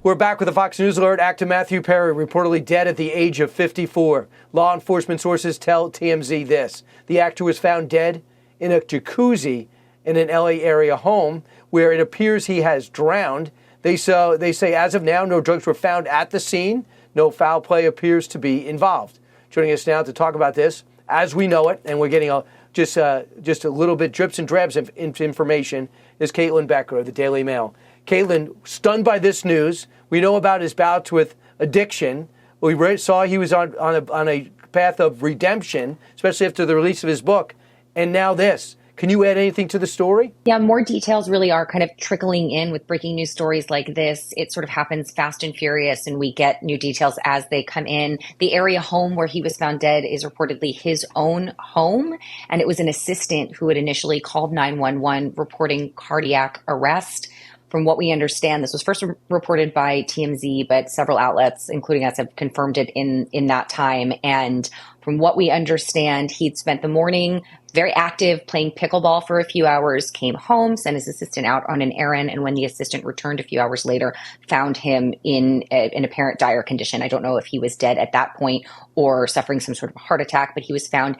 We're back with a Fox News alert. Actor Matthew Perry reportedly dead at the age of 54. Law enforcement sources tell TMZ this. The actor was found dead in a jacuzzi in an LA area home where it appears he has drowned. They say as of now, no drugs were found at the scene. No foul play appears to be involved. Joining us now to talk about this, as we know it, and we're getting just a little bit drips and drabs of information, is Caitlin Becker of the Daily Mail. Caitlin, stunned by this news. We know about his bouts with addiction. We saw he was on a path of redemption, especially after the release of his book. And now this. Can you add anything to the story? Yeah, more details really are kind of trickling in with breaking news stories like this. It sort of happens fast and furious, and we get new details as they come in. The area home where he was found dead is reportedly his own home, and it was an assistant who had initially called 911 reporting cardiac arrest. From what we understand, this was first reported by TMZ, but several outlets, including us, have confirmed it in that time. And from what we understand, he'd spent the morning very active, playing pickleball for a few hours, came home, sent his assistant out on an errand, and when the assistant returned a few hours later, found him in an apparent dire condition. I don't know if he was dead at that point or suffering some sort of heart attack, but he was found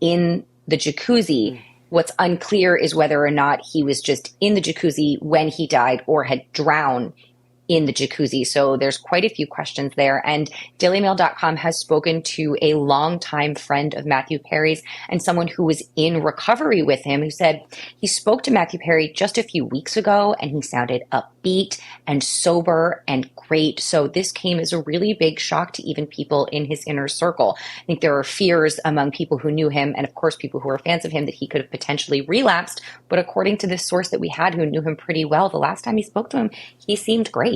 in the jacuzzi. What's unclear is whether or not he was just in the jacuzzi when he died or had drowned in the jacuzzi. So there's quite a few questions there. And DailyMail.com has spoken to a longtime friend of Matthew Perry's and someone who was in recovery with him, who said he spoke to Matthew Perry just a few weeks ago and he sounded upbeat and sober and great. So this came as a really big shock to even people in his inner circle. I think there are fears among people who knew him and, of course, people who are fans of him that he could have potentially relapsed. But according to this source that we had who knew him pretty well, the last time he spoke to him, he seemed great.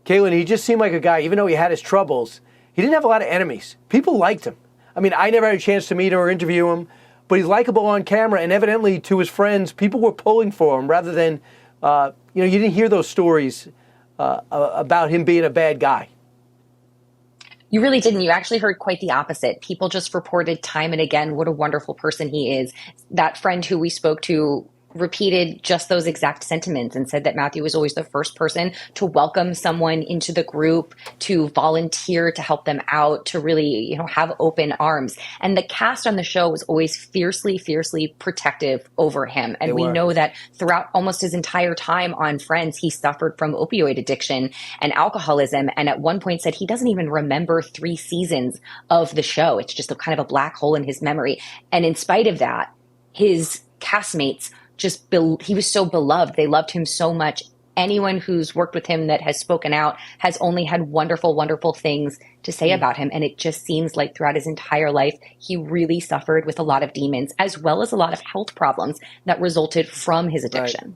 Caitlin, he just seemed like a guy, even though he had his troubles, he didn't have a lot of enemies. People liked him. I mean, I never had a chance to meet him or interview him, but he's likable on camera, and evidently to his friends, people were pulling for him rather than, you didn't hear those stories about him being a bad guy. You really didn't. You actually heard quite the opposite. People just reported time and again what a wonderful person he is. That friend who we spoke to repeated just those exact sentiments and said that Matthew was always the first person to welcome someone into the group, to volunteer to help them out, to really, have open arms. And the cast on the show was always fiercely, fiercely protective over him. And we know that throughout almost his entire time on Friends, he suffered from opioid addiction and alcoholism. And at one point said he doesn't even remember 3 seasons of the show. It's just a kind of a black hole in his memory. And in spite of that, his castmates he was so beloved. They loved him so much. Anyone who's worked with him that has spoken out has only had wonderful, wonderful things to say about him. And it just seems like throughout his entire life, he really suffered with a lot of demons, as well as a lot of health problems that resulted from his addiction. Right.